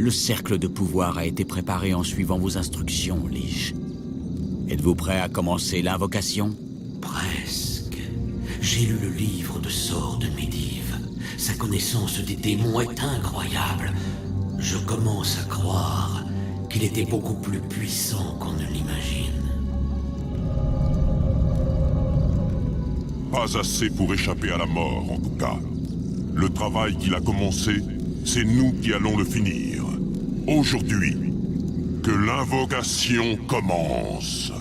Le cercle de pouvoir a été préparé en suivant vos instructions, Lich. Êtes-vous prêt à commencer l'invocation? Presque. J'ai lu le livre de sorts de Medivh. Sa connaissance des démons est incroyable. Je commence à croire qu'il était beaucoup plus puissant qu'on ne l'imagine. Pas assez pour échapper à la mort, en tout cas. Le travail qu'il a commencé, c'est nous qui allons le finir. Aujourd'hui, que l'invocation commence.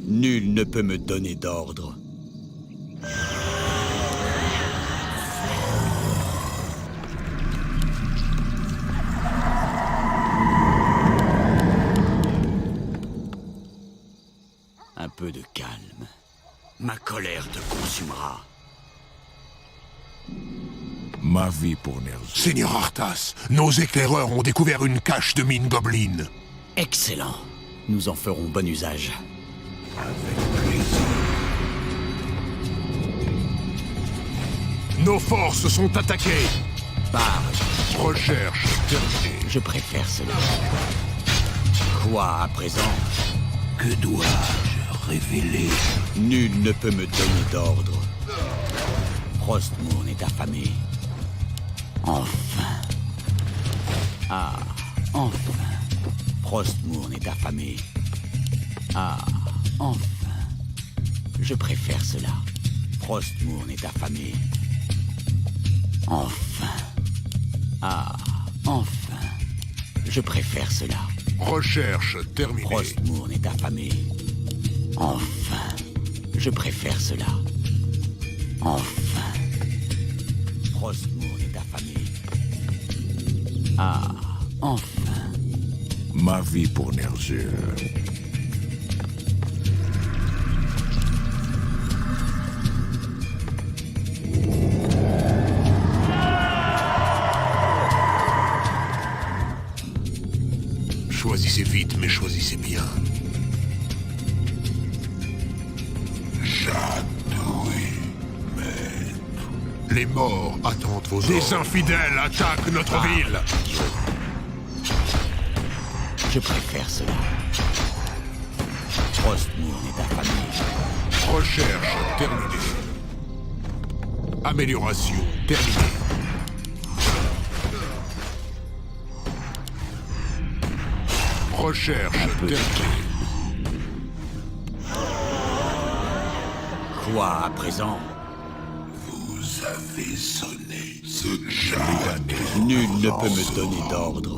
Nul ne peut me donner d'ordre. Un peu de calme. Ma colère te consumera. Ma vie pour Ner'zhul. Seigneur Arthas, nos éclaireurs ont découvert une cache de mine Goblin. Excellent. Nous en ferons bon usage. Avec plaisir. Nos forces sont attaquées. Barge, Recherche terminée. je préfère cela. Quoi à présent? Que dois-je révéler? Nul ne peut me donner d'ordre. Frostmourne est affamé. Enfin. Ah, enfin. Frostmourne est affamé. Ah, enfin. Je préfère cela. Frostmourne est affamé. Enfin. Ah, enfin. Je préfère cela. Recherche terminée. Frostmourne est affamé. Enfin. Je préfère cela. Enfin. Frostmourne est affamé. Ah, enfin. Ma vie pour Ner'zhul. Choisissez vite, mais choisissez bien. Chatouille, maître. Les morts attendent vos ordres. Des infidèles attaquent notre ville. Je préfère cela. Frostmourne est affamé. Recherche terminée. Amélioration terminée. Recherche terminée. Quoi à présent? Vous avez sonné ce Nul ne peut me donner d'ordre.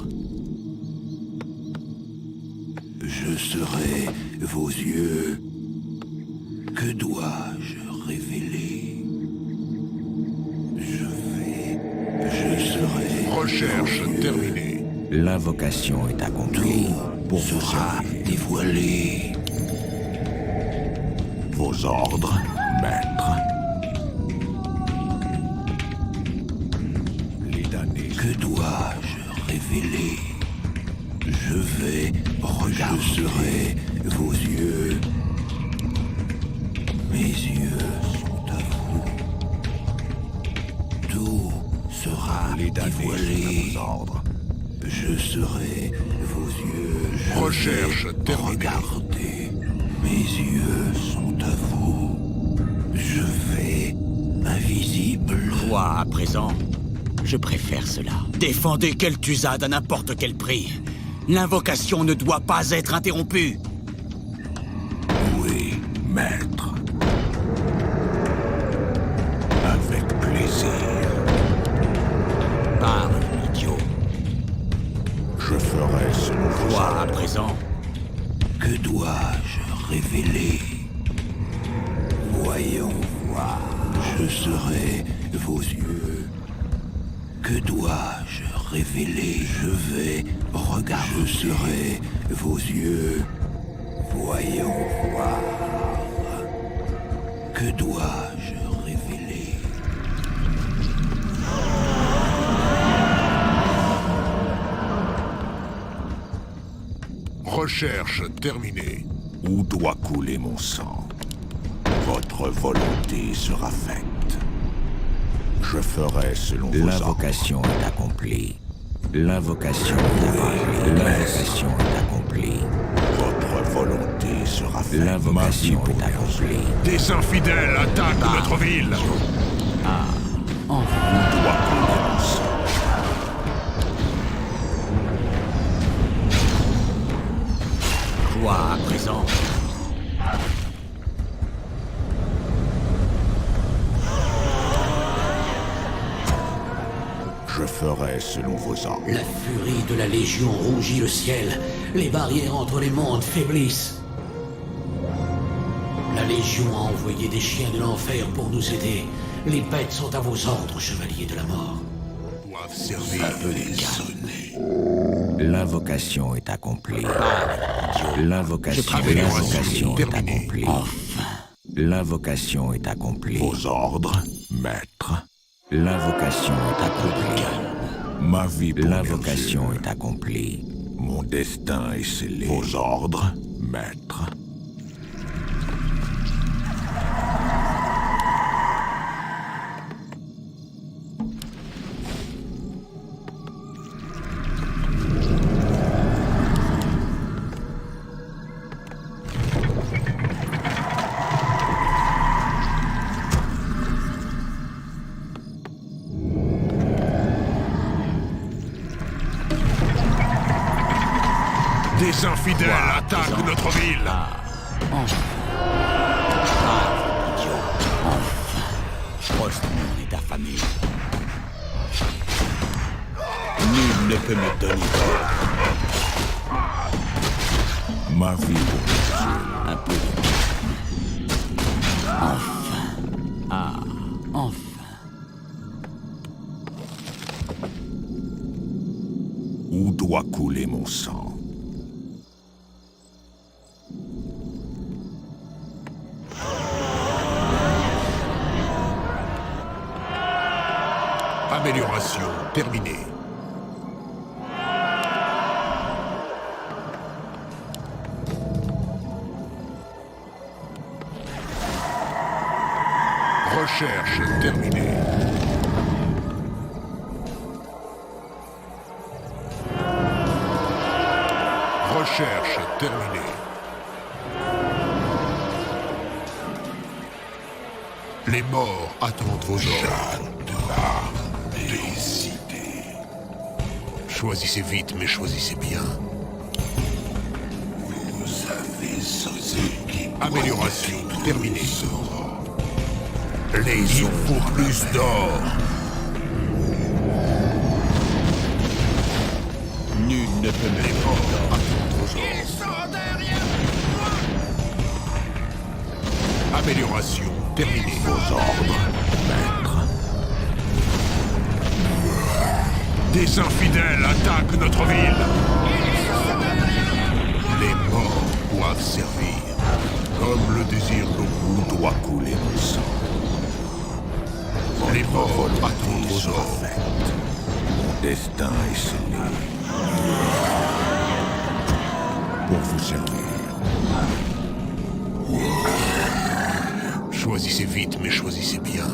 Je serai vos yeux. Que dois-je révéler? Je serai... Recherche terminée. L'invocation est accomplie. Pour sera dévoilé. Vos ordres, maître. Les damnés. Que dois-je révéler? Je vais regarder. Je serai vos yeux. Mes yeux sont à vous. Tout sera Les damnés dévoilé. sont à vos ordres. Je serai vos yeux. Je Recherche vais terminée. regarder. Mes yeux sont à vous. Je vais invisible. Quoi à présent? Je préfère cela. Défendez Kel'Thuzad à n'importe quel prix. L'invocation ne doit pas être interrompue. Oui, maître. Avec plaisir. Parle, idiot. Je ferai ce que vous Quoi à présent? Que dois-je révéler? Voyons voir. Je serai vos yeux. Que dois-je révéler? Je vais regarder. Je serai vos yeux. Voyons voir. Que dois-je révéler? Recherche terminée. Où doit couler mon sang? Votre volonté sera faite. Je ferai selon vos ordres. L'invocation est accomplie. L'invocation est accomplie. L'invocation est accomplie. Votre volonté sera faite. L'invocation est accomplie. Des infidèles attaquent notre ville. Où doit couler mon sang? Quoi à présent? Je ferai selon vos ordres. La furie de la Légion rougit le ciel. Les barrières entre les mondes faiblissent. La Légion a envoyé des chiens de l'enfer pour nous aider. Les bêtes sont à vos ordres, chevaliers de la mort. Doivent servir. L'invocation est accomplie. L'invocation est accomplie. L'invocation est accomplie. Vos ordres, maître. L'invocation est accomplie. Ma vie pour L'invocation bien sûr. est accomplie. Mon destin est scellé. Vos ordres, maître. Des infidèles attaquent notre ville. Frostmourne est affamé. Nul ne peut me donner d'ordre. Ma vie pour bien sûr. Un peu de... Enfin. Ah, enfin. Où doit couler mon sang? Amélioration terminée. Recherche terminée. Recherche terminée. Les morts attendent vos ordres. Choisissez vite, mais choisissez bien. Vous avez osé qui Amélioration terminée. Les eaux pour plus d'or. Nul ne peut me Les morts attendent vos ordres. Amélioration terminée. Vos ordres, maître. Des infidèles attaquent notre ville. Les morts doivent servir. Comme le désir de Où doit couler mon sang? les morts attendent vos Sera ordres. faite. Mon destin est scellé. Pour vous servir. Choisissez vite, mais choisissez bien.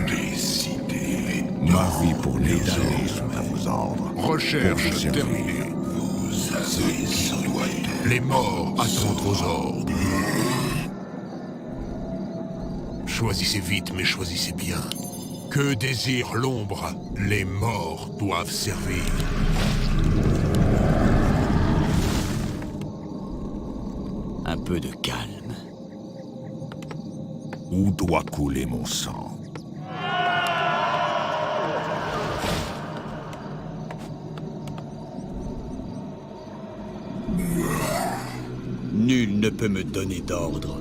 Décidez. Ma vie pour les damnés sont à vos ordres. Recherche Pour vous servir. terminée. Vous avez souhaité. Les morts attendent vos ordres. Choisissez vite, mais choisissez bien. Que désire l'ombre? Les morts doivent servir. Un peu de calme. Où doit couler mon sang? Nul ne peut me donner d'ordre.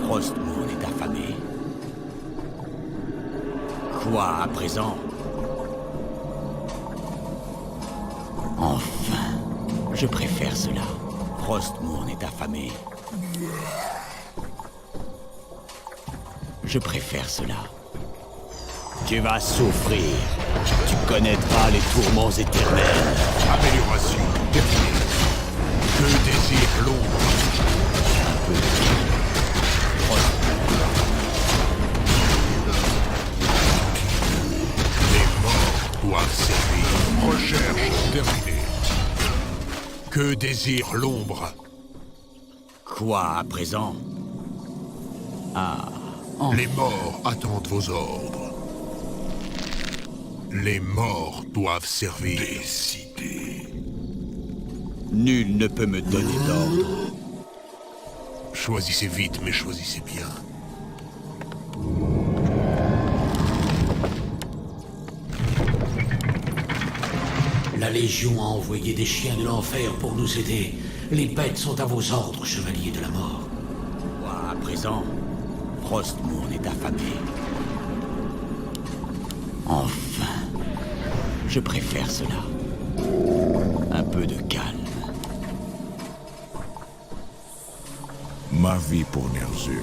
Frostmourne est affamé. Quoi à présent? Enfin, je préfère cela. Frostmourne est affamé. Je préfère cela. Tu vas souffrir. Tu connaîtras les tourments éternels. Amélioration terminée. Que désire l'ombre? Les morts doivent servir. Recherche terminée. Que désire l'ombre? Quoi à présent? Ah, Les morts attendent vos ordres. Les morts doivent servir. Décidez. nul ne peut me donner d'ordre. Choisissez vite, mais choisissez bien. La Légion a envoyé des chiens de l'enfer pour nous aider. Les bêtes sont à vos ordres, chevalier de la mort. Moi, à présent, Frostmourne est affamé. Enfin, je préfère cela. Un peu de calme. Ma vie pour Ner'zhul.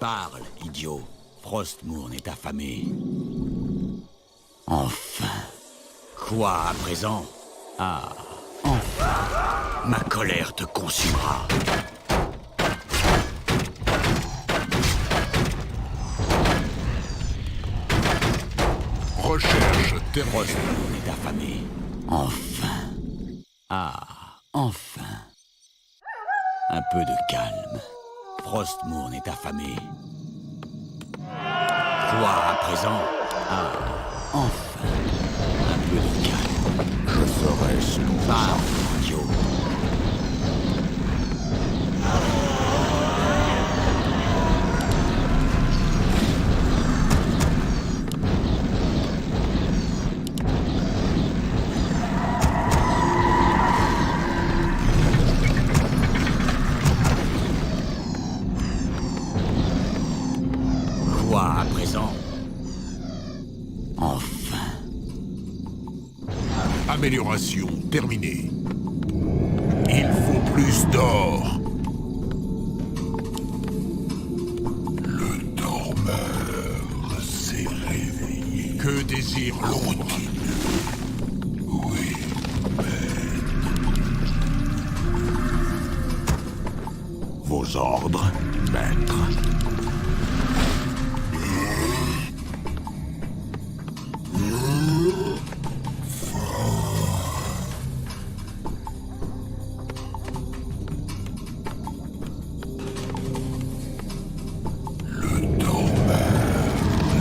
Parle, idiot. Frostmourne est affamé. Enfin. Quoi à présent? Ah, enfin. Ma colère te consumera. Recherche terminée. Frostmourne est affamé. Enfin. Ah, enfin. Un peu de calme. Frostmourne est affamé. Quoi à présent? Ah, enfin. Un peu de calme. Je ferai selon vos Parle, ordres. idiot. Quoi à présent? Enfin. Amélioration terminée. Il faut plus d'or. Le dormeur s'est réveillé. Que désire l'ombre? Oui, Vos ordres, maître.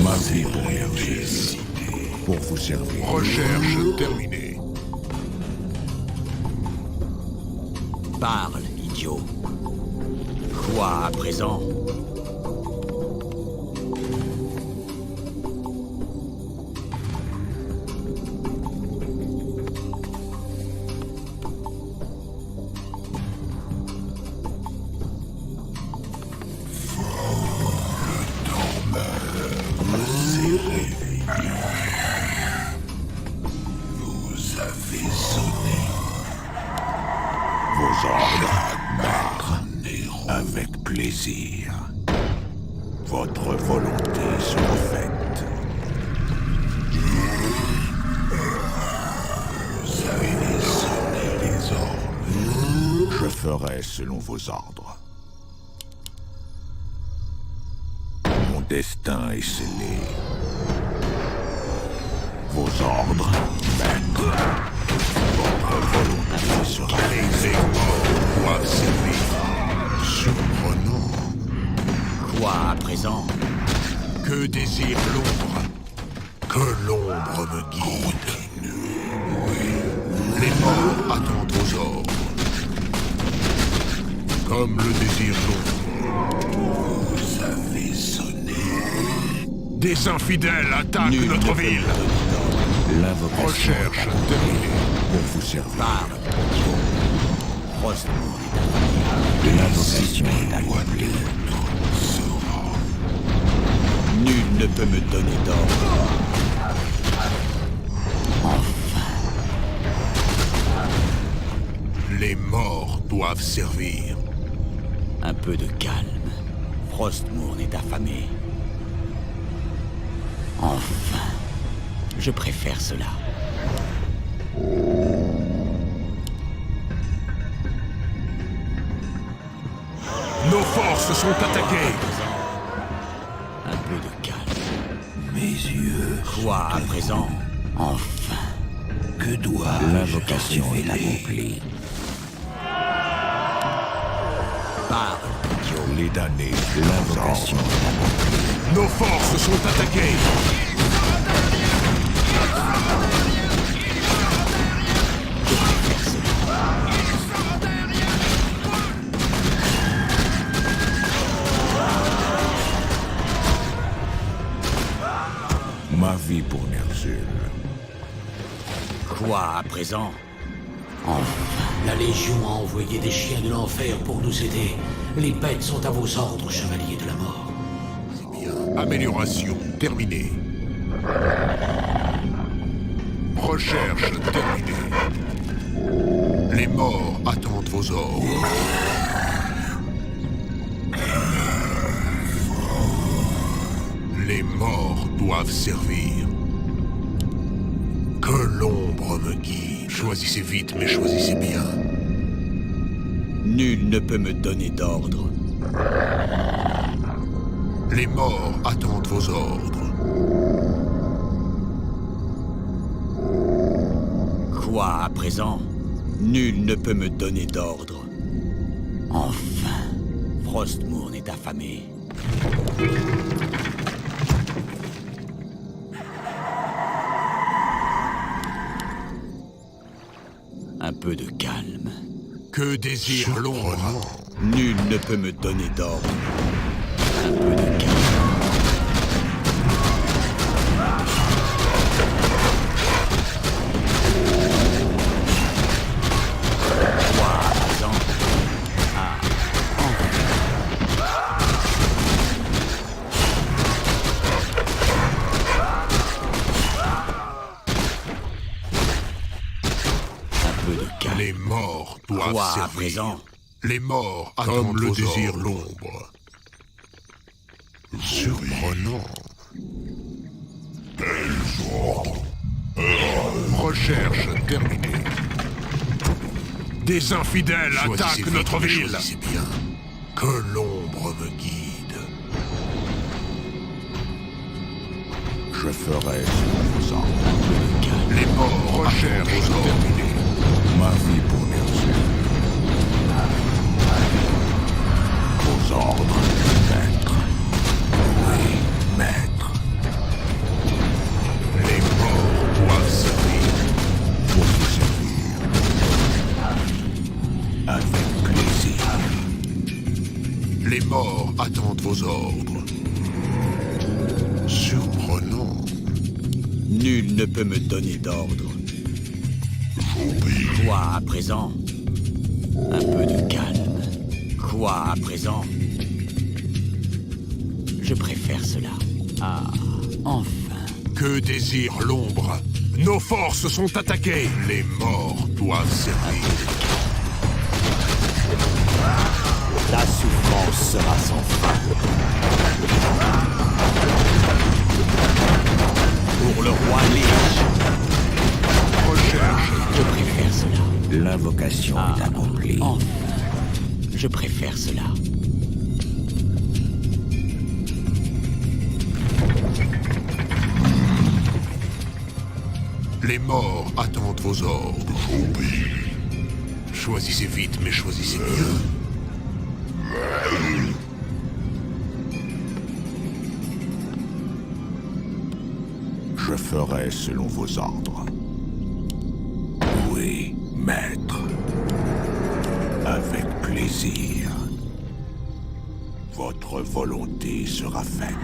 Ma vie pour Ner'zhul. Pour vous servir. recherche terminée. Parle, idiot. Quoi à présent? Vous avez sonné. Vos ordres, maître. Avec plaisir. Votre volonté sera faite. Vous avez sonné les ordres. Je ferai selon vos ordres. Mon destin est scellé. Vos ordres, maître. Votre volonté sera faite. Les morts doivent servir. Surprenant. Quoi à présent? Que désire l'ombre? Que l'ombre me guide. Oui. Les morts attendent vos ordres. Comme le désire l'ombre. Vous avez sonné. Des infidèles attaquent Nul notre ne peut ville. me donner d'ordre. L'invocation Recherche terminée. pour vous servir. Parle, idiot. Frostmourne est affamé. L'invocation est accomplie. Nul ne peut me donner d'ordre. Les morts doivent servir. Un peu de calme. Frostmourne est affamé. Enfin, je préfère cela. Nos forces sont attaquées. Un peu de calme. Mes yeux. Quoi à présent? Enfin. Que dois-je L'invocation te est révéler? accomplie. Parle, idiot. Les damnés. L'invocation est accomplie. Nos forces sont attaquées. Je préfère cela. Ma vie pour Ner'zhul. Quoi à présent? La Légion a envoyé des chiens de l'enfer pour nous aider. Les bêtes sont à vos ordres, chevaliers de la mort. Bien. Amélioration terminée. Recherche terminée. Les morts attendent vos ordres. Les morts doivent servir. Que l'ombre me guide. Choisissez vite, mais choisissez bien. Nul ne peut me donner d'ordre. Les morts attendent vos ordres. Quoi à présent? Nul ne peut me donner d'ordre. Enfin, Frostmourne est affamé. Un peu de calme. Que désire l'ombre? Nul ne peut me donner d'ordre. Un peu de calme. Quoi à présent? Ah, un peu de calme. Les morts doivent Quoi à servir. présent? Les morts Comme attendent le vos désire ordres. l'ombre. Surprenant. Quels ordres? Recherche terminée. Des infidèles Choisissez attaquent vite, notre mais ville. choisissez bien. Que l'ombre me guide. Je ferai selon vos ordres. Les morts recherche terminée. Ma vie pour Ner'zhul. Vos ordres, maître. Oui, maître. Les morts doivent servir. Pour vous servir. Avec plaisir. Les morts attendent vos ordres. Surprenant. Nul ne peut me donner d'ordre. Quoi à présent? Un peu de calme. Quoi à présent? Je préfère cela. Ah, enfin. Que désire l'ombre? Nos forces sont attaquées. Les morts doivent servir. La souffrance sera sans fin. Pour le roi Lich, Recherche. je préfère cela. L'invocation est accomplie. Enfin, je préfère cela. Les morts attendent vos ordres. Choisissez vite, mais choisissez bien. Je ferai selon vos ordres. Oui, maître. Avec plaisir. Votre volonté sera faite.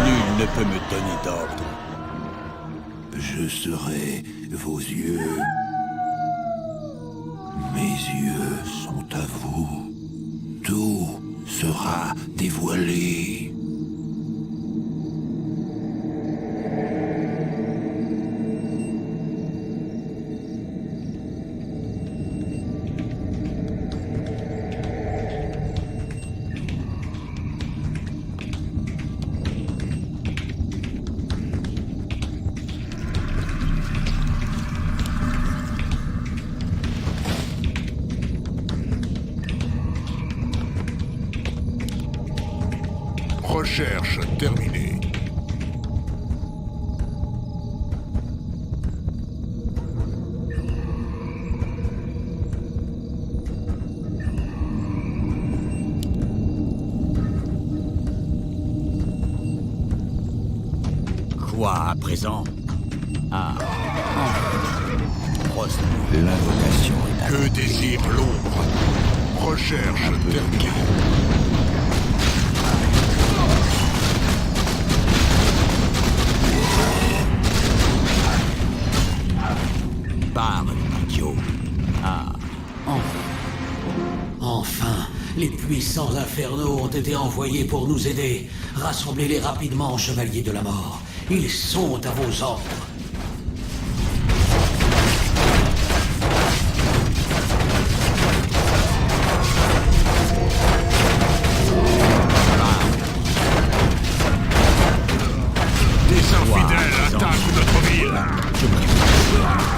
Nul ne peut me donner d'ordre. Je serai vos yeux. Mes yeux sont à vous. Tout sera dévoilé. Recherche terminée. Quoi à présent? Ah. Frost. L'invocation est Que désire l'ombre? Recherche terminée. Parle, idiot. Ah. Enfin, les puissants infernaux ont été envoyés pour nous aider. Rassemblez-les rapidement, chevaliers de la mort. Ils sont à vos ordres. Des infidèles attaquent notre ville. Je préfère.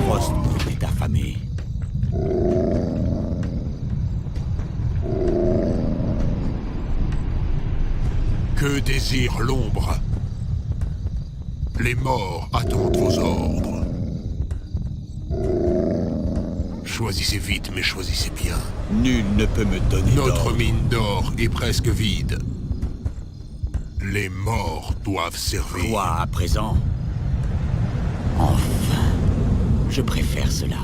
Frostmourne est affamé. Que désire l'ombre? Les morts attendent vos ordres. Choisissez vite, mais choisissez bien. Nul ne peut me donner Notre d'ordre. mine d'or est presque vide. Les morts doivent servir. Quoi à présent? Enfin. Je préfère cela.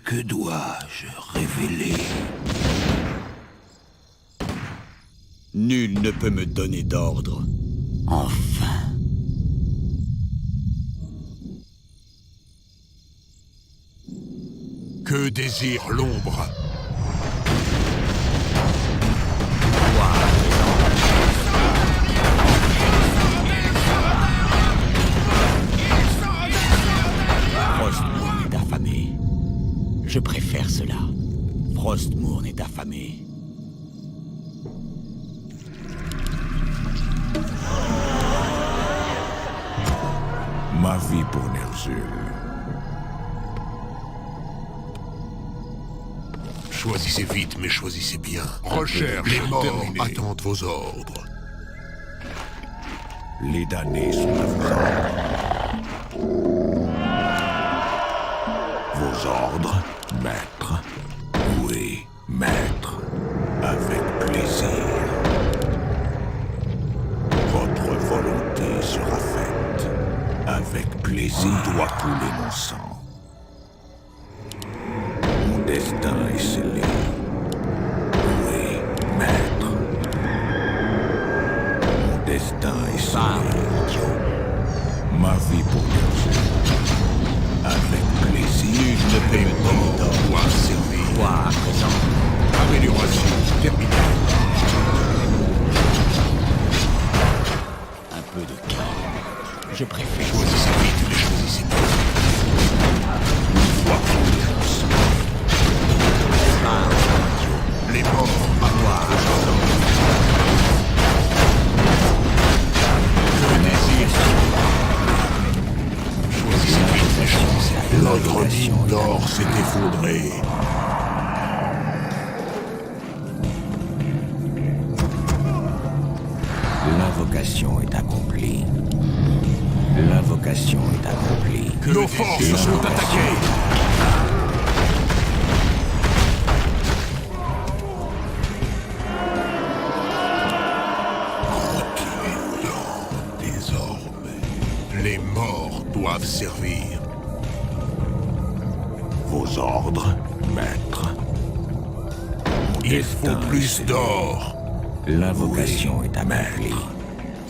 Que dois-je révéler? Nul ne peut me donner d'ordre. Enfin. Que désire l'ombre? Quoi à présent? Frostmourne est affamé. Je préfère cela. Frostmourne est affamé. Ma vie pour Ner'zhul. Choisissez vite, mais choisissez bien. Recherche les morts attendent vos ordres. Les damnés sont à vos ordres. Vos ordres, maître? Oui, maître. Avec plaisir. Votre volonté sera faite. Avec plaisir. Où doit couler mon sang? Mon destin est scellé. Oui, maître. Mon destin est scellé. Ma vie pour Ner'zhul. Avec plaisir. Nul ne peut me donner d'ordre. Doivent servir. Quoi à présent? Amélioration terminée. Un peu de calme. Je préfère. Choisissez vite, mais choisissez bien. Les morts attendent vos ordres. Que désire Choisissez vite, mais choisissez bien. Notre mine d'or s'est effondrée. L'invocation est accomplie. L'invocation est accomplie. Nos forces sont attaquées. Retirez-vous désormais. Les morts doivent servir. Vos ordres, maître? Il faut plus d'or. L'invocation est accomplie. Maître,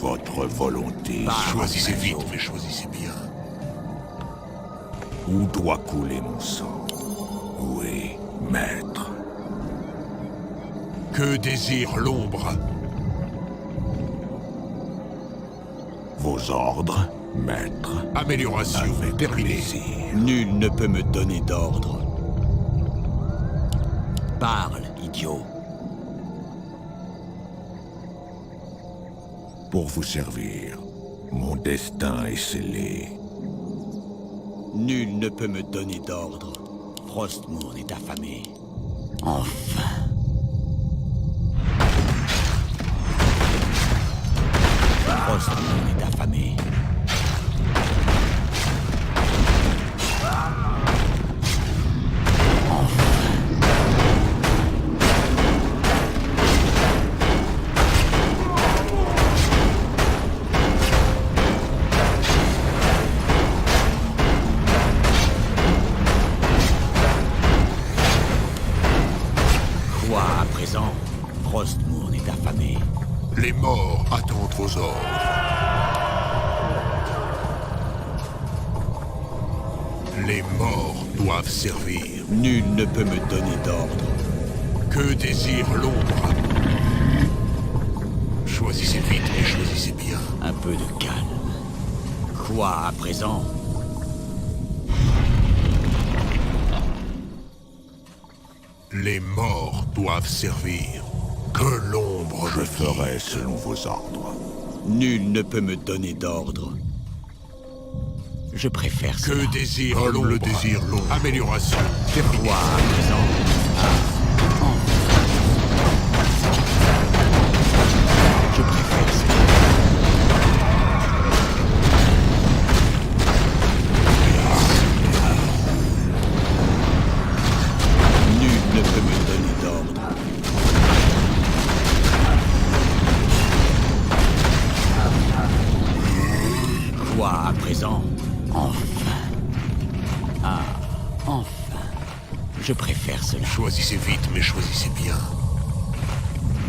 votre volonté. Choisissez vite, mais choisissez bien. Où doit couler mon sang? Oui, maître. Que désire l'ombre? Vos ordres, Maître, Amélioration avec terminée. plaisir. Nul ne peut me donner d'ordre. Parle, idiot. Pour vous servir, mon destin est scellé. Nul ne peut me donner d'ordre. Frostmourne est affamé. Enfin. Frostmourne est affamé. Quoi à présent? Frostmourne est affamé. Les morts attendent vos ordres. Les morts doivent servir. Nul ne peut me donner d'ordre. Que désire l'ombre? Choisissez vite et choisissez bien. Un peu de calme. Quoi à présent? Les morts doivent servir. Que l'ombre Je me ferai guide. selon vos ordres. Nul ne peut me donner d'ordre. Je préfère cela. Que désire Comme l'ombre? le désire l'ombre. Amélioration terminée. Quoi à présent? Je préfère cela. Nul ne peut me donner d'ordre. Quoi à présent? Enfin. Ah, enfin. Je préfère cela. Choisissez vite, mais choisissez bien.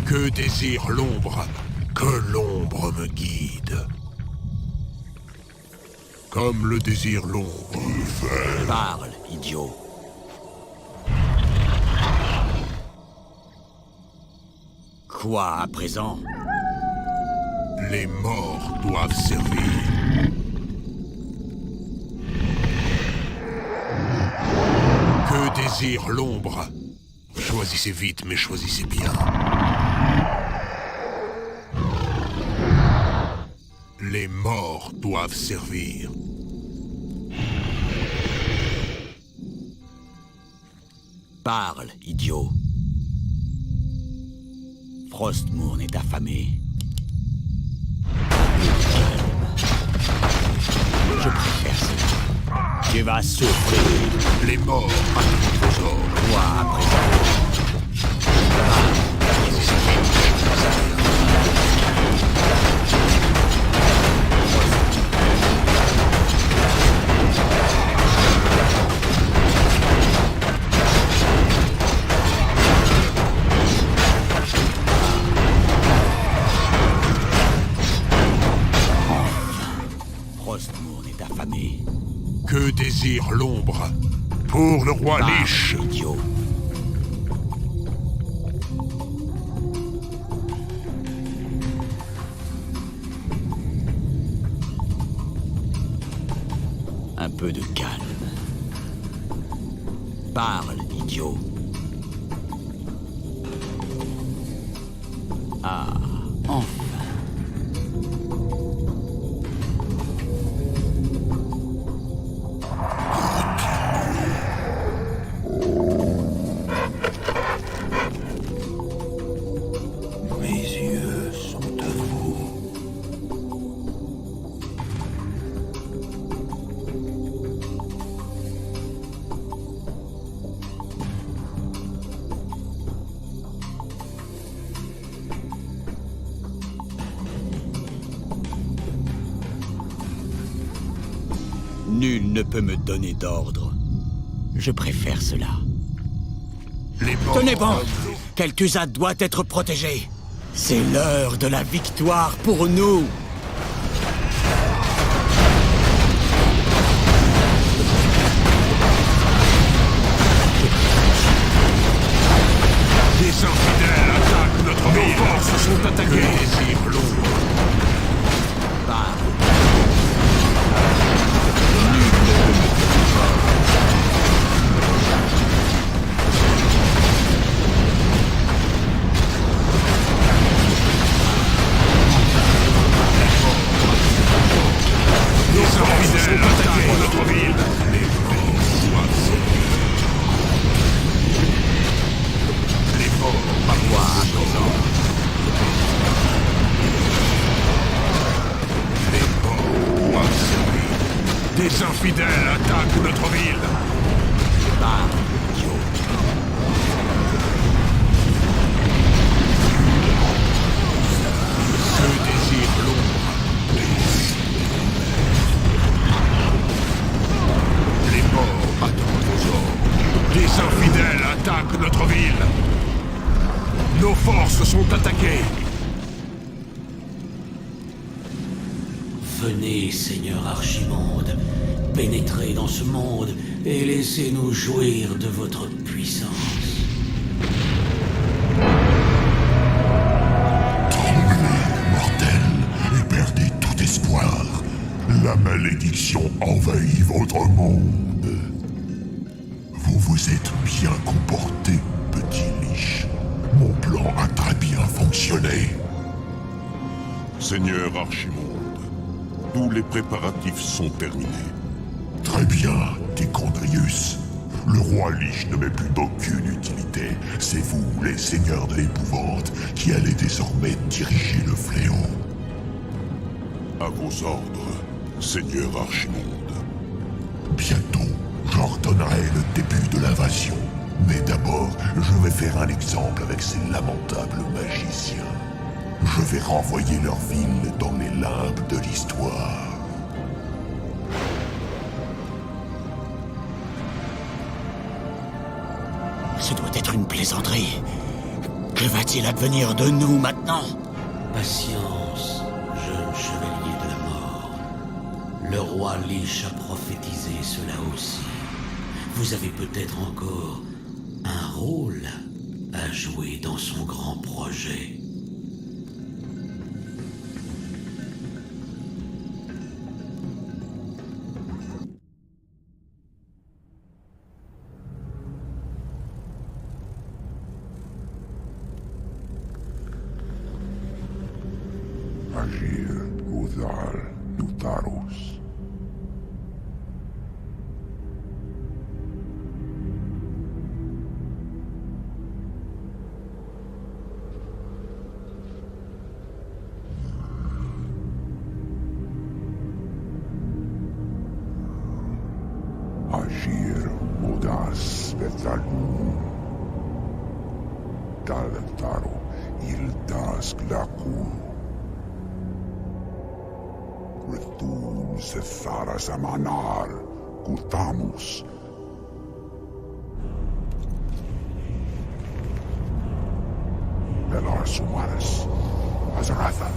Que désire l'ombre? Que l'ombre me guide. Comme le désire l'ombre. Parle, idiot. Quoi à présent? Les morts doivent servir. Que désire l'ombre? Choisissez vite, mais choisissez bien. Les morts doivent servir. Parle, idiot. Frostmourne est affamé. Je préfère cela. Tu vas souffrir. Les morts attendent vos ordres. Quoi à présent? Choisissez vite, mais choisissez bien. Frostmourne est affamé. Que désire l'ombre? Pour le roi Parle, Lich. idiot. Un peu de calme. Parle, idiot. Ah, enfin. Mes yeux sont à vous. Nul ne peut me donner d'ordre. Je préfère cela. Les morts. Tenez bon! Kel'Thuzad doit être protégé. C'est l'heure de la victoire pour nous. Des infidèles attaquent notre ville. Nos forces sont attaquées. Que désire l'ombre? Parle. infidèles attaquent notre ville. Les morts doivent servir. Les morts parlent à présent. Les morts doivent servir. Des infidèles attaquent notre ville. Que désire l'ombre? Les morts attendent vos ordres. Des infidèles attaquent notre ville. Nos forces sont attaquées. Venez, Seigneur Archimonde, pénétrez dans ce monde et laissez-nous jouir de votre puissance. Et perdez tout espoir. La malédiction envahit votre monde. Vous vous êtes bien comporté, petit Lich. Mon plan a très bien fonctionné. Seigneur Archimonde, tous les préparatifs sont terminés. Très bien, Ticondrius. Le roi Lich ne m'est plus d'aucune utilité. C'est vous, les seigneurs de l'épouvante, qui allez désormais diriger le fléau. À vos ordres, Seigneur Archimonde. Bientôt, j'ordonnerai le début de l'invasion. Mais d'abord, je vais faire un exemple avec ces lamentables magiciens. Je vais renvoyer leur ville dans les limbes de l'histoire. Ce doit être une plaisanterie. Que va-t-il advenir de nous maintenant? Patience, jeune chevalier de la mort. Le roi Lich a prophétisé cela aussi. Vous avez peut-être encore un rôle à jouer dans son grand projet. Agir, Udal, Nutarus. Agir, Udas, Betalun. Dalentaro, Ildas, Glakun. Retum Sethara Samanar, Kutamus. Belar Sumaris, Azaratha,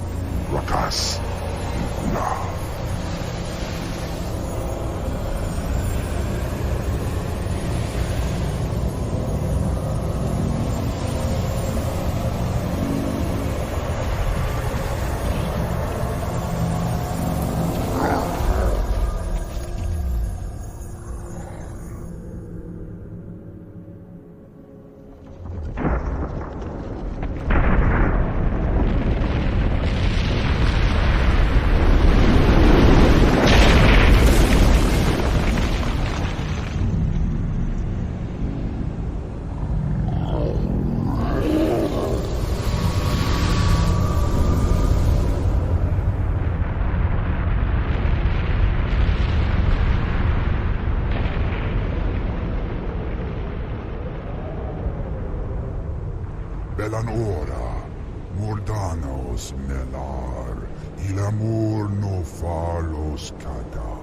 Rakas, Kula. Belanora, Mordanos Melar, il amor no falos cada.